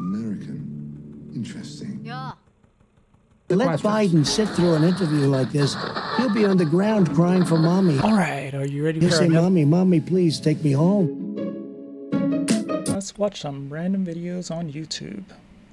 American. Interesting. Yeah. Let Biden sit through an interview like this. He'll be on the ground crying for mommy. All right, are you ready He'll for say, mommy, mommy, please take me home. Let's watch some random videos on YouTube.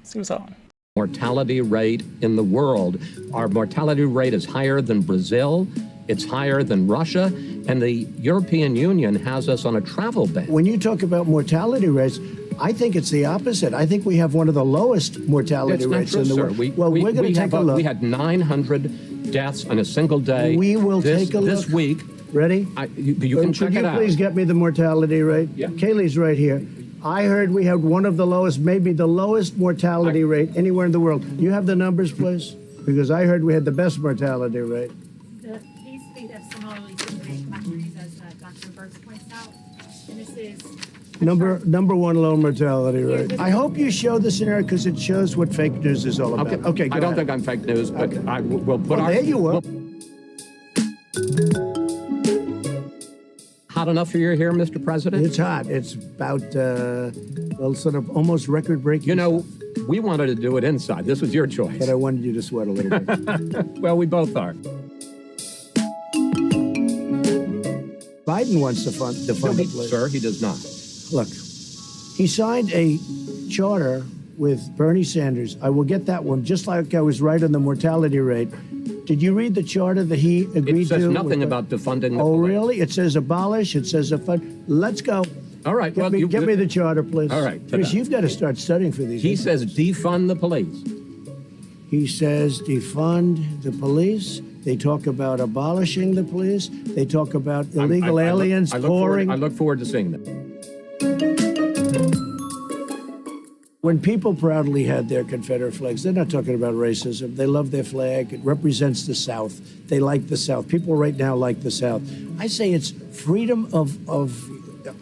See what's on. Mortality rate in the world. Our mortality rate is higher than Brazil. It's higher than Russia. And the European Union has us on a travel ban. When you talk about mortality rates, I think it's the opposite. I think we have one of the lowest mortality rates in the world. We're going to take a look. We had 900 deaths in a single day. We will take a look. This week. Ready? You can check it out. Could you please get me the mortality rate? Yeah. Kaylee's right here. I heard we had one of the lowest, maybe the lowest mortality rate anywhere in the world. You have the numbers, please? Because I heard we had the best mortality rate. These speed have similarly situated countries, as Dr. Burks points out. And this is Number one low mortality rate. I hope you show this in there because it shows what fake news is all about. Okay, go I don't ahead. think I'm fake news, but we'll put our... There you will. Hot enough for you here, Mr. President? It's hot. It's about, well, sort of almost record-breaking. You know, we wanted to do it inside. This was your choice. But I wanted you to sweat a little bit. Well, we both are. Biden wants to fund the place. Sir, he does not. Look, he signed a charter with Bernie Sanders. I will get that one, just like I was right on the mortality rate. Did you read the charter that he agreed to? It says nothing about defunding the Oh, police. really? It says abolish. It says fund. Let's go. All right. Get me the charter, please. All right. Chris, you've got to start studying for these. He says defund the police. He says defund the police. They talk about abolishing the police. They talk about illegal aliens pouring. I look forward to seeing that. When people proudly had their Confederate flags, they're not talking about racism. They love their flag. It represents the South. They like the South. People right now like the South. I say it's freedom of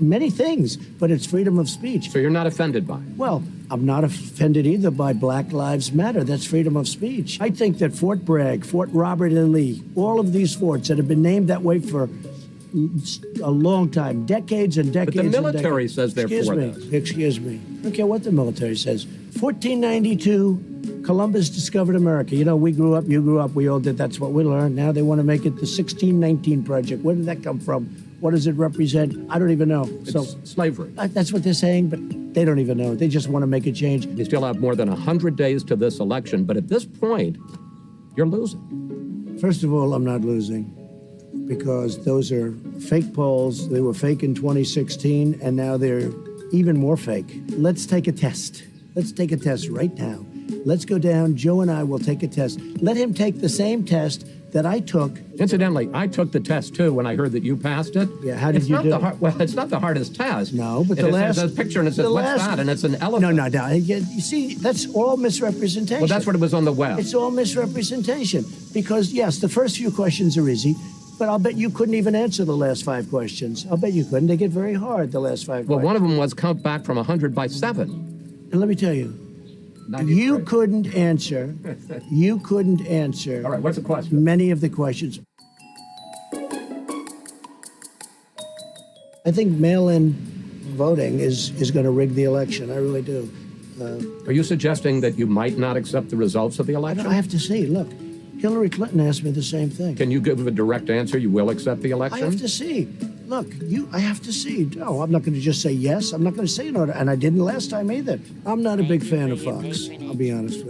many things, but it's freedom of speech. So you're not offended by it? Well, I'm not offended either by Black Lives Matter. That's freedom of speech. I think that Fort Bragg, Fort Robert E. Lee, all of these forts that have been named that way for a long time, decades and decades. But the military says they're for this. Excuse me. I don't care what the military says. 1492, Columbus discovered America. You know, we grew up, you grew up, we all did. That's what we learned. Now they want to make it the 1619 Project. Where did that come from? What does it represent? I don't even know. It's slavery. That's what they're saying, but they don't even know. They just want to make a change. You still have more than 100 days to this election, but at this point, you're losing. First of all, I'm not losing, because those are fake polls. They were fake in 2016, and now they're even more fake. Let's take a test. Let's take a test right now. Let's go down. Joe and I will take a test. Let him take the same test that I took. Incidentally, I took the test too when I heard that you passed it. Yeah, how did you do it? Well, it's not the hardest test. No, but there's a picture and it says, what's that? And it's an elephant. No. You see, that's all misrepresentation. Well, that's what it was on the web. It's all misrepresentation. Because, yes, the first few questions are easy, but I'll bet you couldn't even answer the last 5 questions. I'll bet you couldn't. They get very hard, the last 5 questions. Well, one of them was count back from 100 by 7. And let me tell you, 93. you couldn't answer. All right, what's the question? Many of the questions. I think mail-in voting is going to rig the election. I really do. Are you suggesting that you might not accept the results of the election? I have to see. Look, Hillary Clinton asked me the same thing. Can you give a direct answer? You will accept the election? I have to see. Look, I have to see. No, I'm not going to just say yes. I'm not going to say no. And I didn't last time either. I'm not a big fan of Fox. I'll be honest with you.